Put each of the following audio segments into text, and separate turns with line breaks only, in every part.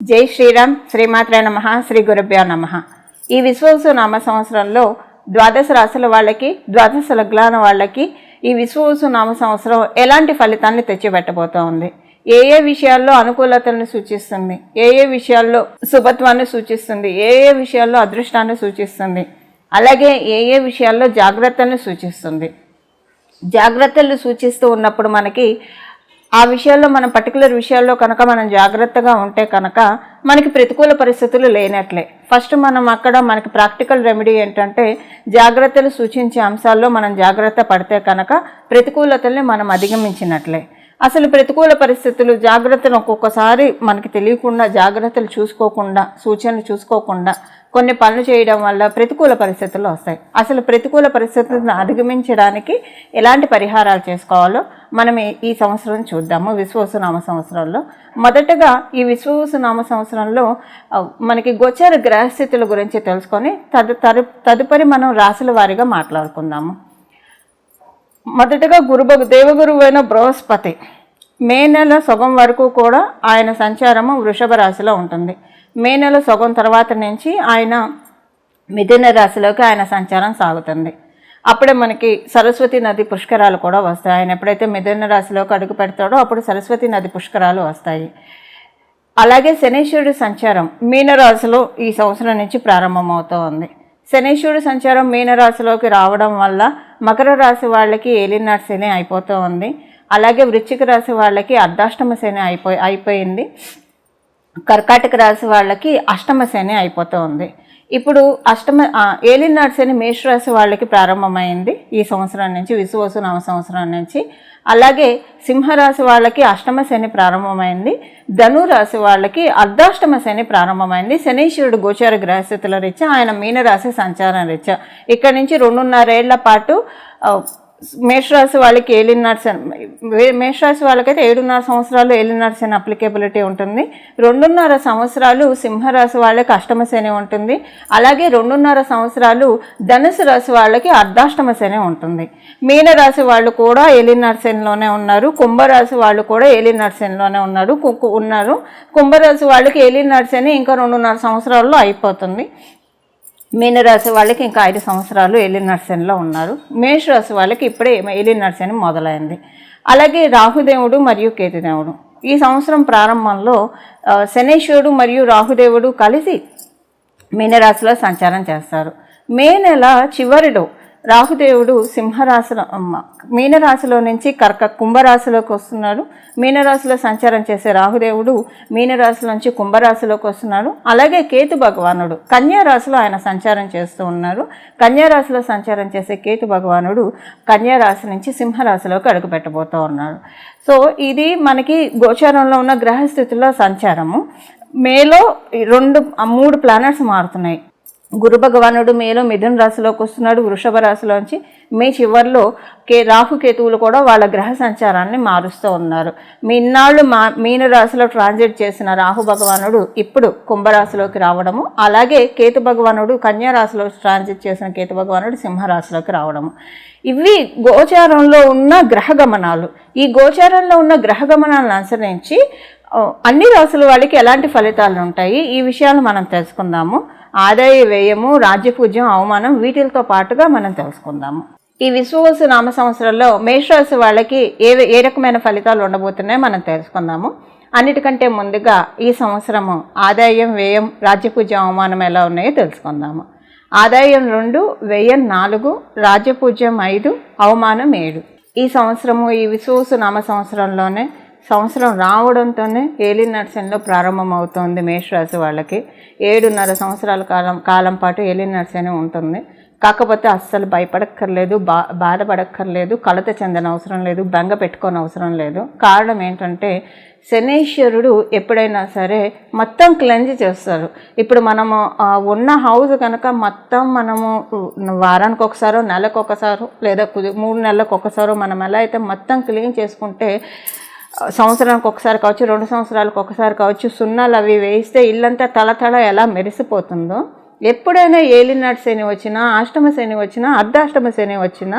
జై శ్రీరామ్. శ్రీమాత్రే నమః. శ్రీ గురుభ్యో నమః. ఈ విశ్వవసు నామ సంవత్సరంలో ద్వాదశ రాశుల వాళ్ళకి, ద్వాదశ లగ్నాల వాళ్ళకి ఈ విశ్వవసు నామ సంవత్సరం ఎలాంటి ఫలితాన్ని తెచ్చిపెట్టబోతూ ఉంది, ఏ ఏ విషయాల్లో అనుకూలతలను సూచిస్తుంది, ఏ ఏ విషయాల్లో శుభత్వాన్ని సూచిస్తుంది, ఏ ఏ విషయాల్లో అదృష్టాన్ని సూచిస్తుంది, అలాగే ఏ ఏ విషయాల్లో జాగ్రత్తలను సూచిస్తుంది. జాగ్రత్తలు సూచిస్తూ ఉన్నప్పుడు మనకి ఆ విషయాల్లో మనం పర్టికులర్ విషయాల్లో కనుక మనం జాగ్రత్తగా ఉంటే కనుక మనకి ప్రతికూల పరిస్థితులు లేనట్లే. ఫస్ట్ మనం అక్కడ మనకి ప్రాక్టికల్ రెమెడీ ఏంటంటే జాగ్రత్తలు సూచించే అంశాల్లో మనం జాగ్రత్త పడితే కనుక ప్రతికూలతల్ని మనం అధిగమించినట్లే. అసలు ప్రతికూల పరిస్థితులు జాగ్రత్తలు ఒక్కొక్కసారి మనకి తెలియకుండా, జాగ్రత్తలు చూసుకోకుండా, సూచనలు చూసుకోకుండా కొన్ని పనులు చేయడం వల్ల ప్రతికూల పరిస్థితులు వస్తాయి. అసలు ప్రతికూల పరిస్థితులను అధిగమించడానికి ఎలాంటి పరిహారాలు చేసుకోవాలో మనం ఈ సంవత్సరం చూద్దాము. విశ్వవసు నామ సంవత్సరంలో మొదటగా ఈ విశ్వవసు నామ సంవత్సరంలో మనకి గోచర గ్రహస్థితుల గురించి తెలుసుకొని తదుపరి మనం రాశుల వారీగా మాట్లాడుకుందాము. మొదటగా దేవగురువు అయిన బృహస్పతి మే నెల సగం వరకు కూడా ఆయన సంచారము వృషభ రాశిలో ఉంటుంది. మే నెల సగం తర్వాత నుంచి ఆయన మిథున రాశిలోకి ఆయన సంచారం సాగుతుంది. అప్పుడే మనకి సరస్వతి నది పుష్కరాలు కూడా వస్తాయి. ఆయన ఎప్పుడైతే మిథున రాశిలోకి అడుగు పెడతాడో అప్పుడు సరస్వతి నది పుష్కరాలు వస్తాయి. అలాగే శనీశ్వరుడి సంచారం మీనరాశిలో ఈ సంవత్సరం నుంచి ప్రారంభమవుతూ ఉంది. శనీశ్వరుడి సంచారం మీనరాశిలోకి రావడం వల్ల మకర రాశి వాళ్ళకి ఏలినాటి శని అయిపోతూ ఉంది. అలాగే వృశ్చిక రాశి వాళ్ళకి అర్ధాష్టమ శని అయిపోయింది. కర్కాటక రాశి వాళ్ళకి అష్టమ శని అయిపోతూ ఉంది. ఇప్పుడు ఏలినాటి శని మేషరాశి వాళ్ళకి ప్రారంభమైంది ఈ సంవత్సరం నుంచి, విశ్వవసు నామ సంవత్సరం నుంచి. అలాగే సింహరాశి వాళ్ళకి అష్టమ శని ప్రారంభమైంది. ధనురాశి వాళ్ళకి అర్ధాష్టమ శని ప్రారంభమైంది. శనీశ్వరుడు గోచార గ్రహస్థితుల రీత్యా ఆయన మీనరాశి సంచారం రీత్యా ఇక్కడి నుంచి 2.5 ఏళ్ల పాటు మేషరాశి వాళ్ళకి ఏలినాటి శని, మేషరాశి వాళ్ళకైతే 7.5 సంవత్సరాలు ఏలినాటి శని అప్లికేబిలిటీ ఉంటుంది. 2.5 సంవత్సరాలు సింహరాశి వాళ్ళకి అష్టమ శని ఉంటుంది. అలాగే 2.5 సంవత్సరాలు ధనుసు రాశి వాళ్ళకి అర్ధాష్టమ శని ఉంటుంది. మీనరాశి వాళ్ళు కూడా ఏలినాటి శనిలోనే ఉన్నారు. కుంభరాశి వాళ్ళు కూడా ఏలినాటి శనిలోనే ఉన్నారు. కుంభరాశి వాళ్ళకి ఏలినాటి శని ఇంకా 2.5 సంవత్సరాల్లో అయిపోతుంది. మీనరాశి వాళ్ళకి ఇంకా 5 సంవత్సరాలు ఏలినాటి శనిలో ఉన్నారు. మేషరాశి వాళ్ళకి ఇప్పుడే ఏలినాటి శని మొదలైంది. అలాగే రాహుదేవుడు మరియు కేతుదేవుడు ఈ సంవత్సరం ప్రారంభంలో శనీశ్వరుడు మరియు రాహుదేవుడు కలిసి మీనరాశిలో సంచారం చేస్తారు. మే నెల చివరిలో రాహుదేవుడు సింహరాశిలో మీనరాశిలో నుంచి కుంభరాశిలోకి వస్తున్నాడు. మీనరాశిలో సంచారం చేసే రాహుదేవుడు మీనరాశిలో నుంచి కుంభరాశిలోకి వస్తున్నాడు. అలాగే కేతు భగవానుడు కన్యారాశిలో ఆయన సంచారం చేస్తూ ఉన్నారు. కన్యారాశిలో సంచారం చేసే కేతు భగవానుడు కన్యారాశి నుంచి సింహరాశిలోకి అడుగుపెట్టబోతూ ఉన్నాడు. సో ఇది మనకి గోచారంలో ఉన్న గ్రహస్థితుల్లో సంచారము. మేలో 3 ప్లానెట్స్ మారుతున్నాయి. గురు భగవానుడు మేలో మిథున రాశిలోకి వస్తున్నాడు వృషభ రాశిలోంచి. మే చివరిలో రాహుకేతువులు కూడా వాళ్ళ గ్రహ సంచారాన్ని మారుస్తూ ఉన్నారు. ఇన్నాళ్ళు మీన రాశిలో ట్రాన్సిట్ చేసిన రాహు భగవానుడు ఇప్పుడు కుంభరాశిలోకి రావడము, అలాగే కేతు భగవానుడు కన్యా రాశిలో ట్రాన్సిట్ చేసిన కేతు భగవానుడు సింహరాశిలోకి రావడము. ఇవి గోచారంలో ఉన్న గ్రహ గమనాలు. ఈ గోచారంలో ఉన్న గ్రహ గమనాలను అనుసరించి అన్ని రాశుల వాళ్ళకి ఎలాంటి ఫలితాలు ఉంటాయి ఈ విషయాలు మనం తెలుసుకుందాము. ఆదాయ వ్యయము, రాజ్యపూజ్యం, అవమానం వీటితో పాటుగా మనం తెలుసుకుందాము. ఈ విశ్వవసు నామ సంవత్సరంలో మేషరాశి వాళ్ళకి ఏ రకమైన ఫలితాలు ఉండబోతున్నాయో మనం తెలుసుకుందాము. అన్నిటికంటే ముందుగా ఈ సంవత్సరము ఆదాయం, వ్యయం, రాజ్యపూజ్యం, అవమానం ఎలా ఉన్నాయో తెలుసుకుందాము. ఆదాయం 2, వ్యయం 4, రాజ్యపూజ్యం 5, అవమానం 7. ఈ సంవత్సరము ఈ విశ్వవసు నామ సంవత్సరంలోనే సంవత్సరం రావడంతోనే ఏలినాటి శనిలో ప్రారంభమవుతుంది మేషరాశి వాళ్ళకి. 7.5 సంవత్సరాల కాలం పాటు ఏలినాటి శని ఉంటుంది. కాకపోతే అస్సలు భయపడక్కర్లేదు, బాధపడక్కర్లేదు, కలత చెందన అవసరం లేదు, బెంగ పెట్టుకోని అవసరం లేదు. కారణం ఏంటంటే శనీశ్వరుడు ఎప్పుడైనా సరే మొత్తం క్లెంజ్ చేస్తారు. ఇప్పుడు మనము ఉన్న హౌస్ కనుక మొత్తం మనము వారానికి ఒకసారో, నెలకు ఒకసారో, లేదా 3 నెలలకు ఒకసారో మనం ఎలా అయితే మొత్తం క్లీన్ చేసుకుంటే సంవత్సరానికి ఒకసారి కావచ్చు, 2 సంవత్సరాలకు ఒకసారి కావచ్చు, సున్నాలు అవి వేయిస్తే ఇల్లంతా తళతళ ఎలా మెరిసిపోతుందో, ఎప్పుడైనా ఏలినాటి శని వచ్చినా, అష్టమ శని వచ్చినా, అర్ధాష్టమ శని వచ్చినా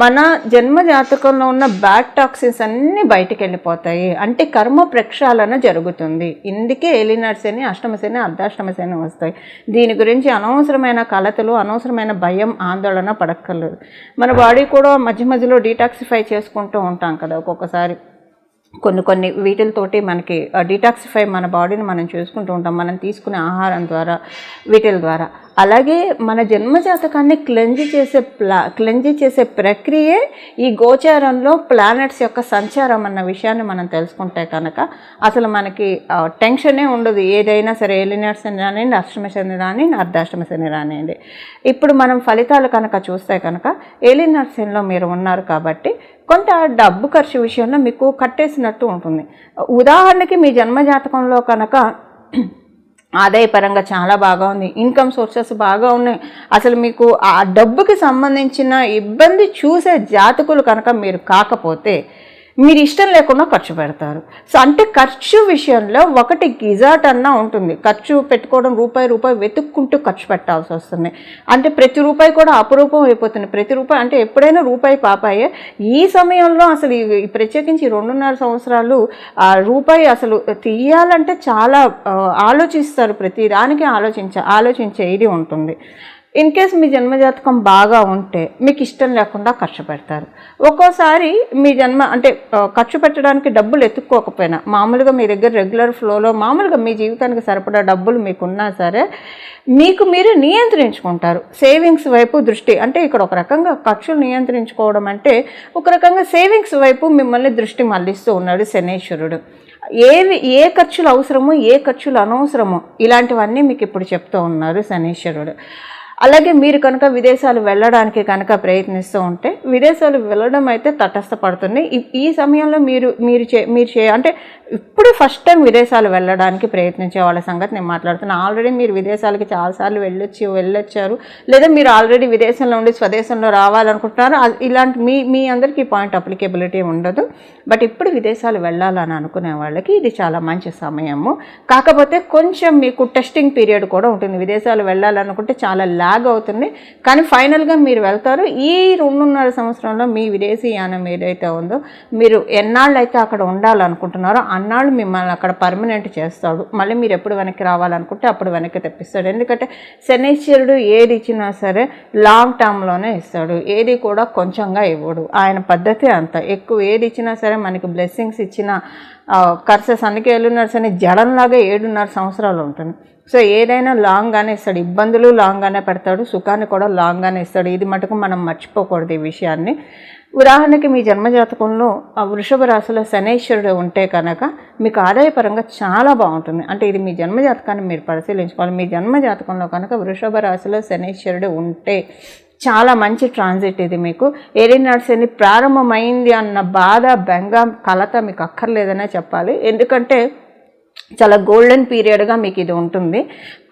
మన జన్మ జాతకంలో ఉన్న బ్యాడ్ టాక్సిన్స్ అన్నీ బయటికి వెళ్ళిపోతాయి. అంటే కర్మ ప్రక్షాళన జరుగుతుంది. ఇందుకే ఏలినాటి శని, అష్టమ శని, అర్ధాష్టమ శని వస్తాయి. దీని గురించి అనవసరమైన కలతలు, అనవసరమైన భయం, ఆందోళన పడక్కర్లేదు. మన బాడీ కూడా మధ్య మధ్యలో డీటాక్సిఫై చేసుకుంటూ ఉంటాం కదా ఒక్కొక్కసారి. కొన్ని వీటితోటి మనకి డీటాక్సిఫై మన బాడీని మనం చేసుకుంటూ ఉంటాం, మనం తీసుకునే ఆహారం ద్వారా, వీటిల ద్వారా. అలాగే మన జన్మజాతకాన్ని క్లెంజ్ చేసే ప్రక్రియే ఈ గోచారంలో ప్లానెట్స్ యొక్క సంచారం అన్న విషయాన్ని మనం తెలుసుకుంటే కనుక అసలు మనకి టెన్షనే ఉండదు. ఏదైనా సరే, ఏలినాటి శని రానివ్వండి, అష్టమ శని రానివ్వండి, అర్ధాష్టమ శని రానివ్వండి. ఇప్పుడు మనం ఫలితాలు కనుక చూస్తే కనుక ఏలినాటి శనిలో మీరు ఉన్నారు కాబట్టి కొంత డబ్బు ఖర్చు విషయంలో మీకు కట్టేసినట్టు ఉంటుంది. ఉదాహరణకి మీ జన్మజాతకంలో కనుక ఆదాయపరంగా చాలా బాగా ఉంది, ఇన్కమ్ సోర్సెస్ బాగా ఉన్నాయి, అసలు మీకు ఆ డబ్బుకి సంబంధించిన ఇబ్బంది చూసే జాతకులు కనుక మీరు కాకపోతే మీరు ఇష్టం లేకుండా ఖర్చు పెడతారు. సో అంటే ఖర్చు విషయంలో ఒకటి గిజాట్ అన్నా ఉంటుంది. ఖర్చు పెట్టుకోవడం రూపాయి వెతుక్కుంటూ ఖర్చు పెట్టాల్సి వస్తుంది. అంటే ప్రతి రూపాయి కూడా అపురూపం అయిపోతుంది. ప్రతి రూపాయి అంటే ఎప్పుడైనా రూపాయి పాపాయే. ఈ సమయంలో అసలు ప్రత్యేకించి 2.5 సంవత్సరాలు ఆ రూపాయి అసలు తీయాలంటే చాలా ఆలోచిస్తారు. ప్రతి దానికి ఆలోచించే ఇది ఉంటుంది. ఇన్ కేస్ మీ జన్మజాతకం బాగా ఉంటే మీకు ఇష్టం లేకుండా ఖర్చు పెడతారు. ఒక్కోసారి మీ అంటే ఖర్చు పెట్టడానికి డబ్బులు ఎత్తుక్కోకపోయినా మామూలుగా మీ దగ్గర రెగ్యులర్ ఫ్లోలో మామూలుగా మీ జీవితానికి సరిపడా డబ్బులు మీకున్నా సరే మీకు మీరు నియంత్రించుకుంటారు. సేవింగ్స్ వైపు దృష్టి, అంటే ఇక్కడ ఒక రకంగా ఖర్చులు నియంత్రించుకోవడం అంటే ఒక రకంగా సేవింగ్స్ వైపు మిమ్మల్ని దృష్టి మళ్లిస్తూ ఉన్నాడు శనీశ్వరుడు. ఏ ఖర్చులు అవసరమో, ఏ ఖర్చులు అనవసరమో ఇలాంటివన్నీ మీకు ఇప్పుడు చెప్తూ ఉన్నారు శనీశ్వరుడు. అలాగే మీరు కనుక విదేశాలు వెళ్ళడానికి కనుక ప్రయత్నిస్తూ ఉంటే విదేశాలు వెళ్ళడం అయితే తటస్థపడుతుంది. ఈ సమయంలో మీరు అంటే ఇప్పుడు ఫస్ట్ టైం విదేశాలు వెళ్ళడానికి ప్రయత్నించే వాళ్ళ సంగతి నేను మాట్లాడుతున్నాను. ఆల్రెడీ మీరు విదేశాలకి చాలాసార్లు వెళ్ళొచ్చారు, లేదా మీరు ఆల్రెడీ విదేశంలో ఉండి స్వదేశంలో రావాలనుకుంటున్నారు. ఇలాంటి మీ అందరికీ పాయింట్ అప్లికేబిలిటీ ఉండదు. బట్ ఇప్పుడు విదేశాలు వెళ్ళాలని అనుకునే వాళ్ళకి ఇది చాలా మంచి సమయము. కాకపోతే కొంచెం మీకు టెస్టింగ్ పీరియడ్ కూడా ఉంటుంది. విదేశాలు వెళ్ళాలనుకుంటే చాలా లాగ్ అవుతుంది, కానీ ఫైనల్గా మీరు వెళ్తారు. ఈ 2.5 సంవత్సరంలో మీ విదేశీ యానం ఏదైతే ఉందో, మీరు ఎన్నాళ్ళు అయితే అక్కడ ఉండాలనుకుంటున్నారో అన్నాళ్ళు మిమ్మల్ని అక్కడ పర్మనెంట్ చేస్తాడు. మళ్ళీ మీరు ఎప్పుడు వెనక్కి రావాలనుకుంటే అప్పుడు వెనక్కి తెప్పిస్తాడు. ఎందుకంటే శనీశ్వరుడు ఏది ఇచ్చినా సరే లాంగ్ టర్మ్లోనే ఇస్తాడు, ఏది కూడా కొంచెంగా ఇవ్వడు. ఆయన పద్ధతి అంత. ఎక్కువ ఏది ఇచ్చినా సరే మనకి బ్లెస్సింగ్స్ ఇచ్చిన కర్సెస్, అందుకే ఏలినాటి శని జడంలాగా 7.5 సంవత్సరాలు ఉంటుంది. సో ఏదైనా లాంగ్గానే ఇస్తాడు, ఇబ్బందులు లాంగ్గానే పెడతాడు, సుఖాన్ని కూడా లాంగ్గానే ఇస్తాడు. ఇది మటుకు మనం మర్చిపోకూడదు ఈ విషయాన్ని. ఉదాహరణకి మీ జన్మజాతకంలో ఆ వృషభ రాశిలో శనీశ్వరుడు ఉంటే కనుక మీకు ఆదాయపరంగా చాలా బాగుంటుంది. అంటే ఇది మీ జన్మజాతకాన్ని మీరు పరిశీలించుకోవాలి. మీ జన్మజాతకంలో కనుక వృషభ రాశిలో శనీశ్వరుడు ఉంటే చాలా మంచి ట్రాన్సిట్ ఇది. మీకు ఏలినాటి శని ప్రారంభమైంది అన్న బాధ, బెంగ, కలత మీకు అక్కర్లేదనే చెప్పాలి. ఎందుకంటే చాలా గోల్డెన్ పీరియడ్గా మీకు ఇది ఉంటుంది.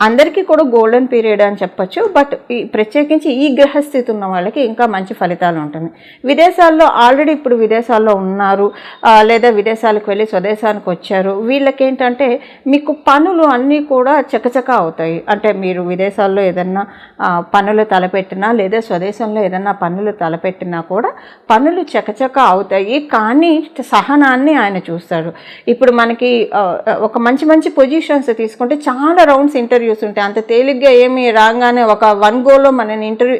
అందరికీ కూడా గోల్డెన్ పీరియడ్ అని చెప్పచ్చు. బట్ ప్రత్యేకించి ఈ గ్రహస్థితి ఉన్న వాళ్ళకి ఇంకా మంచి ఫలితాలు ఉంటుంది. విదేశాల్లో ఆల్రెడీ ఇప్పుడు విదేశాల్లో ఉన్నారు, లేదా విదేశాలకు వెళ్ళి స్వదేశానికి వచ్చారు, వీళ్ళకేంటంటే మీకు పనులు అన్నీ కూడా చకచక అవుతాయి. అంటే మీరు విదేశాల్లో ఏదన్నా పనులు తలపెట్టినా లేదా స్వదేశంలో ఏదన్నా పనులు తలపెట్టినా కూడా పనులు చకచక అవుతాయి. కానీ సహనాన్ని ఆయన చూస్తాడు. ఇప్పుడు మనకి ఒక మంచి పొజిషన్స్ తీసుకుంటే చాలా రౌండ్స్ ఇంటర్వ్యూస్ ఉంటాయి. అంత తేలిగ్గా ఏమి రాగానే ఒక 1 గోలో మన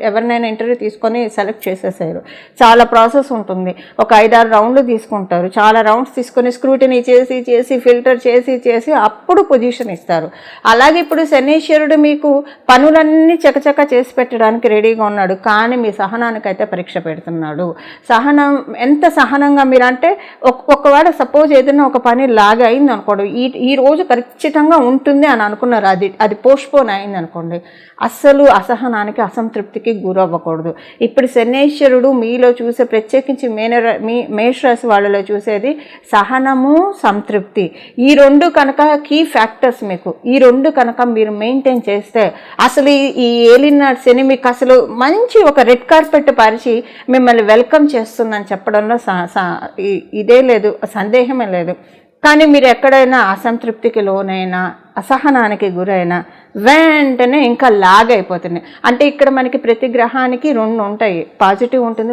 ఎవరినైనా ఇంటర్వ్యూ తీసుకొని సెలెక్ట్ చేసేసారు. చాలా ప్రాసెస్ ఉంటుంది. ఒక 5-6 రౌండ్లు తీసుకుంటారు. చాలా రౌండ్స్ తీసుకొని స్క్రూటినీ చేసి ఫిల్టర్ చేసి అప్పుడు పొజిషన్ ఇస్తారు. అలాగే ఇప్పుడు శనీశ్వరుడు మీకు పనులన్నీ చకచక చేసి పెట్టడానికి రెడీగా ఉన్నాడు, కానీ మీ సహనానికైతే పరీక్ష పెడుతున్నాడు. సహనం ఎంత సహనంగా మీరు అంటే ఒకవేళ సపోజ్ ఏదైనా ఒక పని లాగా అయింది అనుకోండి, ఈ రోజు ఖచ్చితంగా ఉంటుంది అని అనుకున్నారు, అది పోస్ట్పోన్ అయింది అనుకోండి, అస్సలు అసహనానికి, అసంతృప్తికి గురవ్వకూడదు. ఇప్పుడు శనీశ్వరుడు మీలో చూసే, ప్రత్యేకించి మేషరాశి వాళ్ళలో చూసేది సహనము, సంతృప్తి. ఈ 2 కనుక కీ ఫ్యాక్టర్స్. మీకు ఈ 2 కనుక మీరు మెయింటైన్ చేస్తే అసలు ఈ ఏలినాటి శని మీకు అసలు మంచి ఒక రెడ్ కార్పెట్ పరిచి మిమ్మల్ని వెల్కమ్ చేస్తుందని చెప్పడంలో ఇదే లేదు, సందేహమే లేదు. కానీ మీరు ఎక్కడైనా అసంతృప్తికి లోనైనా, అసహనానికి గురైనా వెంటనే ఇంకా లాగ్ అయిపోతుంది. అంటే ఇక్కడ మనకి ప్రతి గ్రహానికి 2 ఉంటాయి, పాజిటివ్ ఉంటుంది,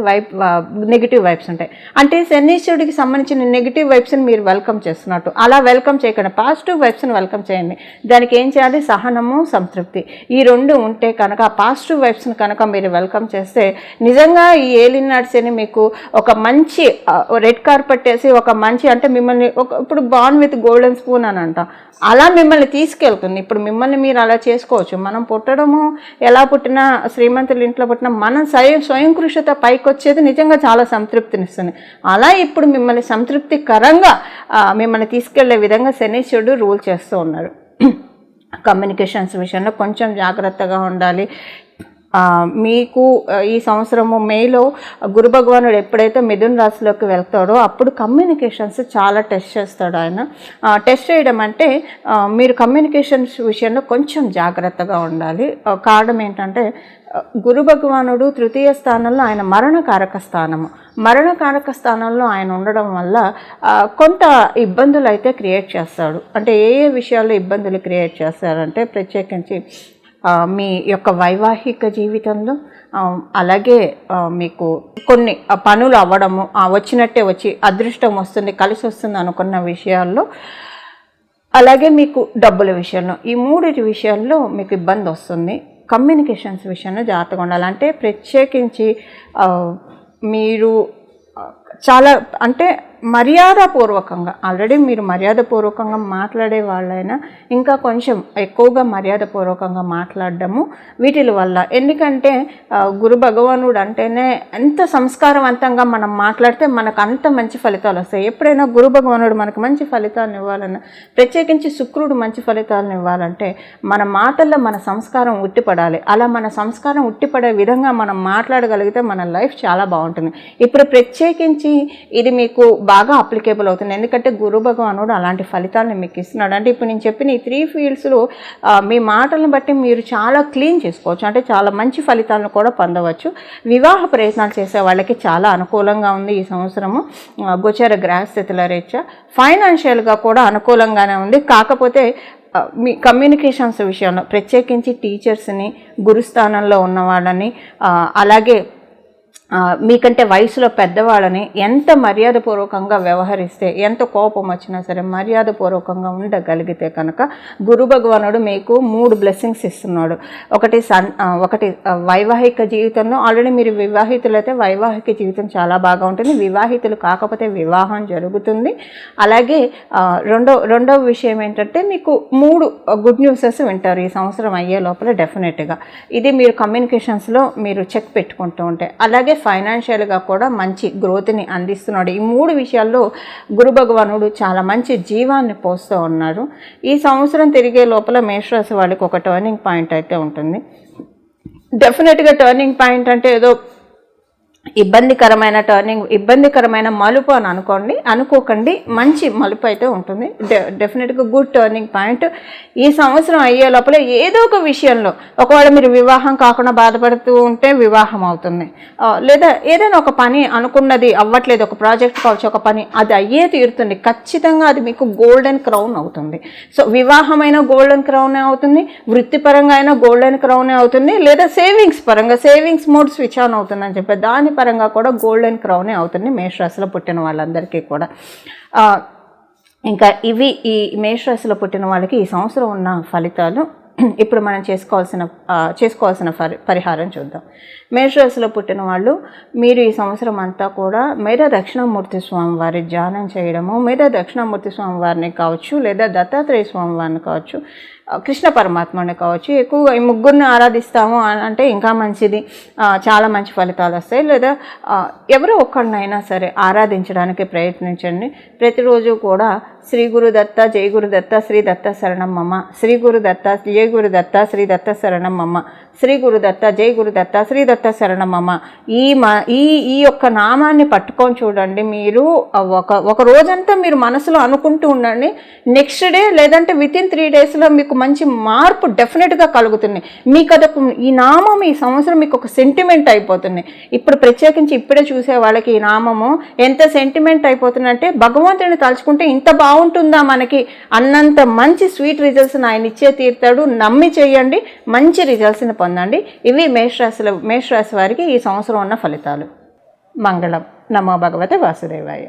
నెగిటివ్ వైబ్స్ ఉంటాయి. అంటే శనీశ్వరుడికి సంబంధించిన నెగిటివ్ వైబ్స్ని మీరు వెల్కమ్ చేస్తున్నట్టు. అలా వెల్కమ్ చేయకుండా పాజిటివ్ వైబ్స్ని వెల్కమ్ చేయండి. దానికి ఏం చేయాలి? సహనము, సంతృప్తి, ఈ 2 ఉంటే కనుక ఆ పాజిటివ్ వైబ్స్ని కనుక మీరు వెల్కమ్ చేస్తే నిజంగా ఈ ఏలినాటి శని మీకు ఒక మంచి రెడ్ కార్పెట్ వేసి ఒక మంచి, అంటే మిమ్మల్ని ఇప్పుడు బాన్ విత్ గోల్డెన్ స్పూన్ అని అంటాం, అలా మిమ్మల్ని తీసుకెళ్తుంది. ఇప్పుడు మిమ్మల్ని మీరు అలా చేసుకోవచ్చు. మనం పుట్టడము ఎలా పుట్టినా, శ్రీమంతుల ఇంట్లో పుట్టినా మనం స్వయం కృషితో పైకి వచ్చేది నిజంగా చాలా సంతృప్తినిస్తుంది. అలా ఇప్పుడు మిమ్మల్ని సంతృప్తికరంగా మిమ్మల్ని తీసుకెళ్లే విధంగా శనీశ్వరుడు రూల్ చేస్తూ ఉన్నారు. కమ్యూనికేషన్స్ విషయంలో కొంచెం జాగ్రత్తగా ఉండాలి. మీకు ఈ సంవత్సరము మేలో గురు భగవానుడు ఎప్పుడైతే మిథున రాశిలోకి వెళ్తాడో అప్పుడు కమ్యూనికేషన్స్ చాలా టెస్ట్ చేస్తాడు ఆయన. టెస్ట్ చేయడం అంటే మీరు కమ్యూనికేషన్స్ విషయంలో కొంచెం జాగ్రత్తగా ఉండాలి. కారణం ఏంటంటే గురు భగవానుడు 3వ స్థానంలో, ఆయన మరణకారక స్థానంలో ఆయన ఉండడం వల్ల కొంత ఇబ్బందులు అయితే క్రియేట్ చేస్తాడు. అంటే ఏ విషయాల్లో ఇబ్బందులు క్రియేట్ చేస్తారంటే ప్రత్యేకించి మీ యొక్క వైవాహిక జీవితంలో, అలాగే మీకు కొన్ని పనులు అవ్వడము, వచ్చినట్టే వచ్చి అదృష్టం వస్తుంది, కలిసి వస్తుంది అనుకున్న విషయాల్లో, అలాగే మీకు డబ్బుల విషయంలో, ఈ 3 విషయాల్లో మీకు ఇబ్బంది వస్తుంది. కమ్యూనికేషన్స్ విషయంలో జాగ్రత్తగా ఉండాలి. అంటే ప్రత్యేకించి మీరు చాలా అంటే మర్యాదపూర్వకంగా, ఆల్రెడీ మీరు మర్యాదపూర్వకంగా మాట్లాడే వాళ్ళైనా ఇంకా కొంచెం ఎక్కువగా మర్యాదపూర్వకంగా మాట్లాడడము వీటి వల్ల. ఎందుకంటే గురు భగవానుడు అంటేనే ఎంత సంస్కారవంతంగా మనం మాట్లాడితే మనకు అంత మంచి ఫలితాలు వస్తాయి. ఎప్పుడైనా గురు భగవానుడు మనకు మంచి ఫలితాలను ఇవ్వాలన్నా, ప్రత్యేకించి శుక్రుడు మంచి ఫలితాలను ఇవ్వాలంటే మన మాటల్లో మన సంస్కారం ఉట్టిపడాలి. అలా మన సంస్కారం ఉట్టిపడే విధంగా మనం మాట్లాడగలిగితే మన లైఫ్ చాలా బాగుంటుంది. ఇప్పుడు ప్రత్యేకించి ఇది మీకు బాగా అప్లికేబుల్ అవుతుంది. ఎందుకంటే గురు భగవానుడు అలాంటి ఫలితాలను మీకు ఇస్తున్నాడు. అంటే ఇప్పుడు నేను చెప్పిన ఈ 3 ఫీల్డ్స్లో మీ మాటలను బట్టి మీరు చాలా క్లీన్ చేసుకోవచ్చు, అంటే చాలా మంచి ఫలితాలను కూడా పొందవచ్చు. వివాహ ప్రయత్నాలు చేసే వాళ్ళకి చాలా అనుకూలంగా ఉంది ఈ సంవత్సరము. గోచర గ్రహస్థితుల రీత్యా ఫైనాన్షియల్గా కూడా అనుకూలంగానే ఉంది. కాకపోతే మీ కమ్యూనికేషన్స్ విషయంలో ప్రత్యేకించి టీచర్స్ని, గురుస్థానంలో ఉన్న వాళ్ళని, అలాగే మీకంటే వయసులో పెద్దవాళ్ళని ఎంత మర్యాదపూర్వకంగా వ్యవహరిస్తే, ఎంత కోపం వచ్చినా సరే మర్యాదపూర్వకంగా ఉండగలిగితే కనుక గురు భగవానుడు మీకు 3 బ్లెస్సింగ్స్ ఇస్తున్నాడు. ఒకటి వైవాహిక జీవితంలో, ఆల్రెడీ మీరు వివాహితులైతే వైవాహిక జీవితం చాలా బాగా ఉంటుంది, వివాహితులు కాకపోతే వివాహం జరుగుతుంది. అలాగే రెండవ విషయం ఏంటంటే మీకు 3 గుడ్ న్యూసెస్ వింటారు ఈ సంవత్సరం అయ్యే లోపల డెఫినెట్గా. ఇది మీరు కమ్యూనికేషన్స్లో మీరు చెక్ పెట్టుకుంటూ ఉంటే. అలాగే ఫైనాన్షియల్గా కూడా మంచి గ్రోత్ని అందిస్తున్నాడు. ఈ 3 విషయాల్లో గురు భగవానుడు చాలా మంచి జీవాన్ని పోస్తూ ఉన్నారు. ఈ సంవత్సరం తిరిగే లోపల మేషరాశి వాళ్ళకి ఒక టర్నింగ్ పాయింట్ అయితే ఉంటుంది. డెఫినెట్గా టర్నింగ్ పాయింట్ అంటే ఏదో ఇబ్బందికరమైన మలుపు అని అనుకోకండి. మంచి మలుపు అయితే ఉంటుంది. డెఫినెట్గా గుడ్ టర్నింగ్ పాయింట్. ఈ సంవత్సరం అయ్యే లోపల ఏదో ఒక విషయంలో, ఒకవేళ మీరు వివాహం కాకుండా బాధపడుతూ ఉంటే వివాహం అవుతుంది, లేదా ఏదైనా ఒక పని అనుకున్నది అవ్వట్లేదు, ఒక ప్రాజెక్ట్ కావచ్చు, ఒక పని అది అయ్యే తీరుతుంది. ఖచ్చితంగా అది మీకు గోల్డెన్ క్రౌన్ అవుతుంది. సో వివాహమైన గోల్డెన్ క్రౌనే అవుతుంది, వృత్తిపరంగా అయినా గోల్డెన్ క్రౌనే అవుతుంది, లేదా సేవింగ్స్ మోడ్ స్విచ్ ఆన్ అవుతుందని చెప్పి దాని పరంగా కూడా గోల్డెన్ క్రౌనే అవుతుంది మేషరాశిలో పుట్టిన వాళ్ళందరికీ కూడా. ఇంకా ఇవి ఈ మేషరాశిలో పుట్టిన వాళ్ళకి ఈ సంవత్సరం ఉన్న ఫలితాలు. ఇప్పుడు మనం చేసుకోవాల్సిన పరిహారం చూద్దాం. మేషరాశిలో పుట్టిన వాళ్ళు మీరు ఈ సంవత్సరం అంతా కూడా మేధా దక్షిణామూర్తి స్వామి వారి ధ్యానం చేయడము, మేధా దక్షిణామూర్తి స్వామి వారిని కావచ్చు, లేదా దత్తాత్రేయ స్వామి వారిని కావచ్చు, కృష్ణ పరమాత్మని కావచ్చు, ఎక్కువగా ఈ 3 ఆరాధిస్తాము అంటే ఇంకా మంచిది, చాలా మంచి ఫలితాలు వస్తాయి. లేదా ఎవరో ఒక్కడినైనా సరే ఆరాధించడానికి ప్రయత్నించండి. ప్రతిరోజు కూడా శ్రీ గురుదత్త జై గురుదత్త శ్రీ దత్త శరణం మమ, శ్రీ గురుదత్త జై గురుదత్త శ్రీ దత్త శరణం మమ, శ్రీ గురుదత్త జై గురుదత్త శ్రీ దత్త శరణం మమ. ఈ యొక్క నామాన్ని పట్టుకొని చూడండి. మీరు ఒక రోజంతా మీరు మనసులో అనుకుంటూ ఉండండి. నెక్స్ట్ డే లేదంటే వితిన్ 3 డేస్లో మీకు మంచి మార్పు డెఫినెట్గా కలుగుతుంది. మీకు అదొక ఈ నామం ఈ సంవత్సరం మీకు ఒక సెంటిమెంట్ అయిపోతుంది. ఇప్పుడు ప్రత్యేకించి ఇప్పుడే చూసే వాళ్ళకి ఈ నామము ఎంత సెంటిమెంట్ అయిపోతుందంటే భగవంతుడిని తలుచుకుంటే ఇంత బాగుంటుందా మనకి అన్నంత మంచి స్వీట్ రిజల్ట్స్ని ఆయన ఇచ్చే తీరుతాడు. నమ్మి చేయండి, మంచి రిజల్ట్స్ని పొందండి. ఇవి మేషరాశి వారికి ఈ సంవత్సరం ఉన్న ఫలితాలు. మంగళం. నమో భగవతే వాసుదేవాయ.